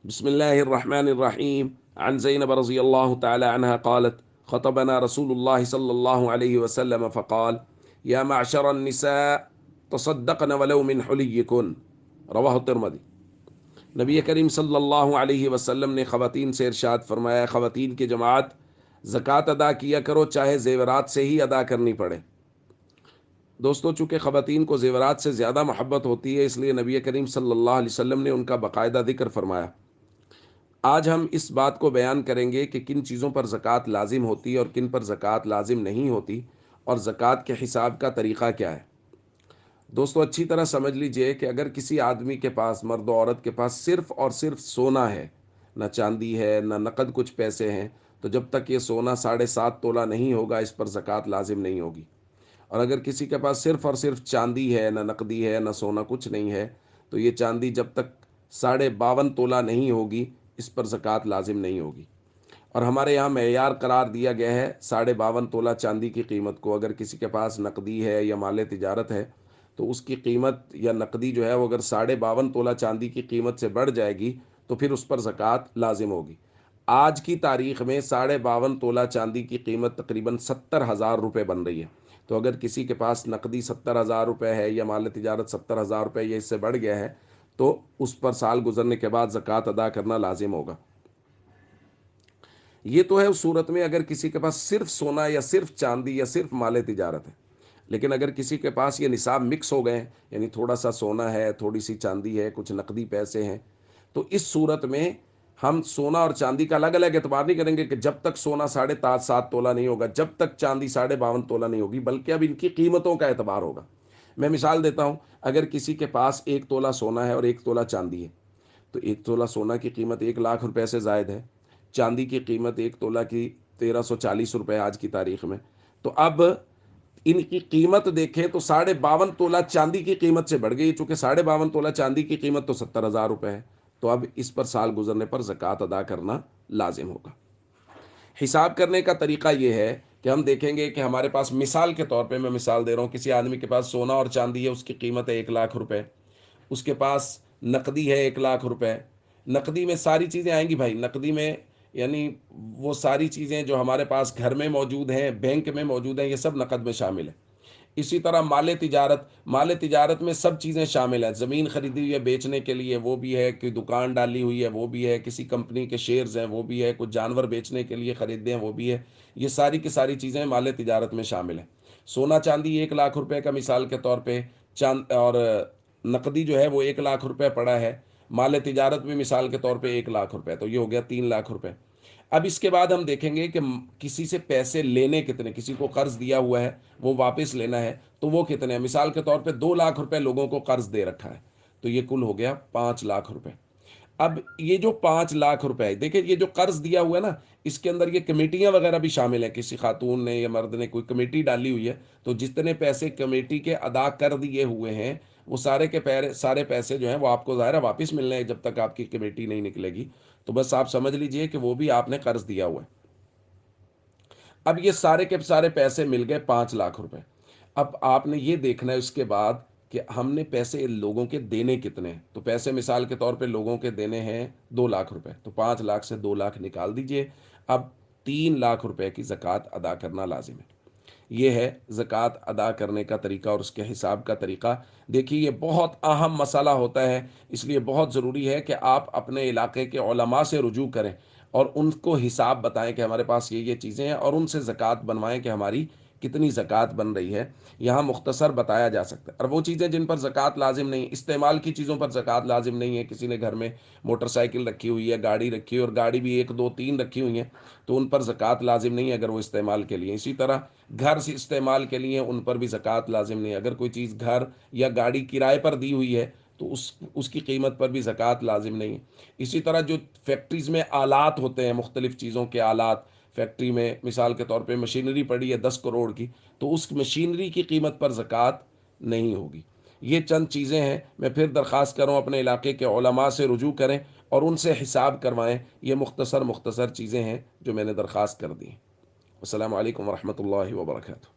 بسم الله الرحمن الرحيم. عن زينب رضي الله تعالى عنها قالت: خطبنا رسول الله صلى الله عليه وسلم فقال: يا معشر النساء تصدقن ولو من حليكن. رواہ الترمذی۔ نبی کریم صلی اللہ علیہ وسلم نے خواتین سے ارشاد فرمایا: خواتین کی جماعت، زکوٰۃ ادا کیا کرو چاہے زیورات سے ہی ادا کرنی پڑے۔ دوستو، چونکہ خواتین کو زیورات سے زیادہ محبت ہوتی ہے، اس لیے نبی کریم صلی اللہ علیہ وسلم نے ان کا باقاعدہ ذکر فرمایا۔ آج ہم اس بات کو بیان کریں گے کہ کن چیزوں پر زکوٰۃ لازم ہوتی ہے اور کن پر زکوٰۃ لازم نہیں ہوتی، اور زکوٰۃ کے حساب کا طریقہ کیا ہے۔ دوستو، اچھی طرح سمجھ لیجئے کہ اگر کسی آدمی کے پاس، مرد و عورت کے پاس صرف اور صرف سونا ہے، نہ چاندی ہے، نہ نقد کچھ پیسے ہیں، تو جب تک یہ سونا 7.5 تولہ نہیں ہوگا اس پر زکوٰۃ لازم نہیں ہوگی۔ اور اگر کسی کے پاس صرف اور صرف چاندی ہے، نہ نقدی ہے، نہ سونا کچھ نہیں ہے، تو یہ چاندی جب تک 52.5 تولہ نہیں ہوگی اس پر زکوٰۃ لازم نہیں ہوگی۔ اور ہمارے یہاں معیار قرار دیا گیا ہے 52.5 تولہ چاندی کی قیمت کو۔ اگر کسی کے پاس نقدی ہے یا مال تجارت ہے تو اس کی قیمت یا نقدی جو ہے وہ اگر 52.5 تولہ چاندی کی قیمت سے بڑھ جائے گی تو پھر اس پر زکوٰۃ لازم ہوگی۔ آج کی تاریخ میں 52.5 تولہ چاندی کی قیمت تقریباً 70,000 روپے بن رہی ہے۔ تو اگر کسی کے پاس نقدی 70,000 روپے ہے یا مال تجارت 70,000 روپے یا اس سے بڑھ گیا ہے تو اس پر سال گزرنے کے بعد زکوٰۃ ادا کرنا لازم ہوگا۔ یہ تو ہے اس صورت میں اگر کسی کے پاس صرف سونا یا صرف چاندی یا صرف مال تجارت ہے۔ لیکن اگر کسی کے پاس یہ نصاب مکس ہو گئے ہیں، یعنی تھوڑا سا سونا ہے، تھوڑی سی چاندی ہے، کچھ نقدی پیسے ہیں، تو اس صورت میں ہم سونا اور چاندی کا الگ الگ اعتبار نہیں کریں گے کہ جب تک سونا 7.5 تولہ نہیں ہوگا، جب تک چاندی 52.5 تولہ نہیں ہوگی، بلکہ اب ان کی قیمتوں کا اعتبار ہوگا۔ میں مثال دیتا ہوں، اگر کسی کے پاس 1 تولہ سونا ہے اور 1 تولہ چاندی ہے، تو 1 تولہ سونا کی قیمت 1 لاکھ روپے سے زائد ہے، چاندی کی قیمت 1 تولہ کی 1340 روپے آج کی تاریخ میں۔ تو اب ان کی قیمت دیکھیں تو 52.5 تولہ چاندی کی قیمت سے بڑھ گئی، چونکہ 52.5 تولہ چاندی کی قیمت تو 70,000 روپے ہے، تو اب اس پر سال گزرنے پر زکوٰۃ ادا کرنا لازم ہوگا۔ حساب کرنے کا طریقہ یہ ہے کہ ہم دیکھیں گے کہ ہمارے پاس، مثال کے طور پہ میں مثال دے رہا ہوں، کسی آدمی کے پاس سونا اور چاندی ہے، اس کی قیمت ہے 1 لاکھ روپے، اس کے پاس نقدی ہے 1 لاکھ روپے۔ نقدی میں ساری چیزیں آئیں گی بھائی، نقدی میں یعنی وہ ساری چیزیں جو ہمارے پاس گھر میں موجود ہیں، بینک میں موجود ہیں، یہ سب نقد میں شامل ہیں۔ اسی طرح مال تجارت میں سب چیزیں شامل ہیں، زمین خریدی ہوئی ہے بیچنے کے لیے وہ بھی ہے، کہ دکان ڈالی ہوئی ہے وہ بھی ہے، کسی کمپنی کے شیئرز ہیں وہ بھی ہے، کچھ جانور بیچنے کے لیے خریدے ہیں وہ بھی ہے، یہ ساری کی ساری چیزیں مال تجارت میں شامل ہیں۔ سونا چاندی 1 لاکھ روپے کا مثال کے طور پہ، اور نقدی جو ہے وہ 1 لاکھ روپے پڑا ہے، مال تجارت بھی مثال کے طور پہ 1 لاکھ روپے، تو یہ ہو گیا 3 لاکھ روپے۔ اب اس کے بعد ہم دیکھیں گے کہ کسی سے پیسے لینے کتنے، کسی کو قرض دیا ہوا ہے وہ واپس لینا ہے تو وہ کتنے ہیں۔ مثال کے طور پہ 2 لاکھ روپے لوگوں کو قرض دے رکھا ہے، تو یہ کل ہو گیا 5 لاکھ روپے۔ اب یہ جو 5 لاکھ روپے ہے، دیکھیں یہ جو قرض دیا ہوا ہے نا، اس کے اندر یہ کمیٹیاں وغیرہ بھی شامل ہیں، کسی خاتون نے یا مرد نے کوئی کمیٹی ڈالی ہوئی ہے، تو جتنے پیسے کمیٹی کے ادا کر دیے ہوئے ہیں وہ سارے کے سارے پیسے جو ہیں وہ آپ کو ظاہر ہے واپس ملنے ہیں جب تک آپ کی کمیٹی نہیں نکلے گی، تو بس آپ سمجھ لیجئے کہ وہ بھی آپ نے قرض دیا ہوا ہے۔ اب یہ سارے کے سارے پیسے مل گئے 5 لاکھ روپے۔ اب آپ نے یہ دیکھنا ہے اس کے بعد کہ ہم نے پیسے لوگوں کے دینے کتنے ہیں، تو پیسے مثال کے طور پہ لوگوں کے دینے ہیں 2 لاکھ روپے، تو 5 لاکھ سے 2 لاکھ نکال دیجئے۔ اب 3 لاکھ روپے کی زکوٰۃ ادا کرنا لازم ہے۔ یہ ہے زکوٰۃ ادا کرنے کا طریقہ اور اس کے حساب کا طریقہ۔ دیکھیے یہ بہت اہم مسئلہ ہوتا ہے، اس لیے بہت ضروری ہے کہ آپ اپنے علاقے کے علماء سے رجوع کریں اور ان کو حساب بتائیں کہ ہمارے پاس یہ چیزیں ہیں، اور ان سے زکوٰۃ بنوائیں کہ ہماری کتنی زکوٰۃ بن رہی ہے۔ یہاں مختصر بتایا جا سکتا ہے۔ اور وہ چیزیں جن پر زکوٰۃ لازم نہیں، استعمال کی چیزوں پر زکوٰۃ لازم نہیں ہے، کسی نے گھر میں موٹر سائیکل رکھی ہوئی ہے، گاڑی رکھی ہوئی ہے، اور گاڑی بھی 1 2 3 رکھی ہوئی ہیں، تو ان پر زکوٰۃ لازم نہیں ہے اگر وہ استعمال کے لیے۔ اسی طرح گھر سے استعمال کے لیے ان پر بھی زکوٰۃ لازم نہیں ہے۔ اگر کوئی چیز گھر یا گاڑی کرائے پر دی ہوئی ہے تو اس کی قیمت پر بھی زکوٰۃ لازم نہیں ہے۔ اسی طرح جو فیکٹریز میں آلات ہوتے ہیں، مختلف چیزوں کے آلات، فیکٹری میں مثال کے طور پہ مشینری پڑی ہے 10 کروڑ کی، تو اس مشینری کی قیمت پر زکوٰۃ نہیں ہوگی۔ یہ چند چیزیں ہیں، میں پھر درخواست کروں اپنے علاقے کے علماء سے رجوع کریں اور ان سے حساب کروائیں۔ یہ مختصر چیزیں ہیں جو میں نے درخواست کر دی ہیں۔ السلام علیکم ورحمۃ اللہ وبرکاتہ۔